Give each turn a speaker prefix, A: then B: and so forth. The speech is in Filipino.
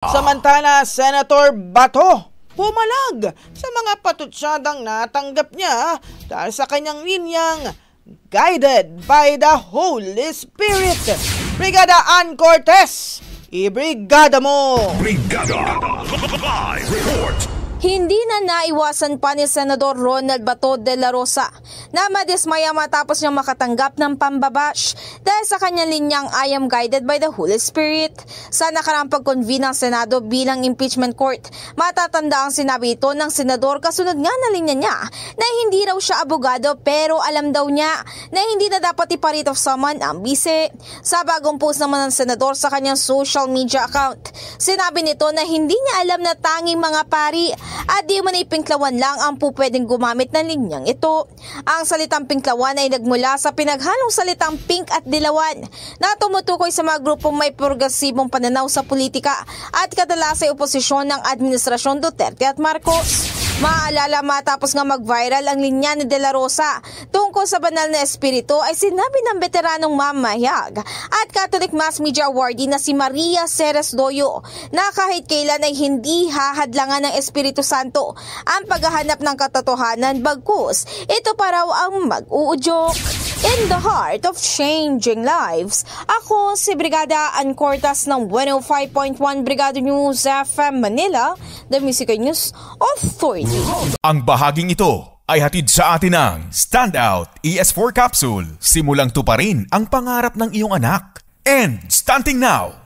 A: Samantala, Senator Bato pumalag sa mga patutsyadang natanggap niya dahil sa kanyang linyang guided by the Holy Spirit. Brigada Ann Cortez, ibrigada mo!
B: Brigada Live Report.
C: Hindi na naiwasan pa ni Senador Ronald Bato de la Rosa na madismaya matapos niyang makatanggap ng pambabash dahil sa kanyang linyang I am guided by the Holy Spirit. Sa nakaraang pag-convene ng Senado bilang impeachment court, matatanda ang sinabi ito ng senador kasunod nga na linya niya na hindi raw siya abogado pero alam daw niya na hindi na dapat ipa-writ of summon ang bise. Sa bagong post naman ng senador sa kanyang social media account, sinabi nito na hindi niya alam na tanging mga pari at di man ipinklawan lang ang pupwedeng gumamit ng linyang ito. Ang salitang pinklawan ay nagmula sa pinaghalong salitang pink at dilawan na tumutukoy sa mga grupong may progresibong pananaw sa politika at kadalasay oposisyon ng Administrasyon Duterte at Marcos. Maalala matapos nga mag-viral ang linya ni De La Rosa tungkol sa banal na espiritu ay sinabi ng veteranong mamayag at Catholic Mass Media Awardee na si Maria Ceres Doyo na kahit kailan ay hindi hahadlangan ng Espiritu Santo ang paghahanap ng katotohanan bagkus ito pa raw ang mag-uudyok. In the heart of changing lives, ako si Brigada Ann Cortez ng 105.1 Brigada News FM Manila, the Music News Authority.
B: Ang bahaging ito ay hatid sa atin ng Standout ES4 Capsule. Simulang tuparin ang pangarap ng iyong anak. And starting now,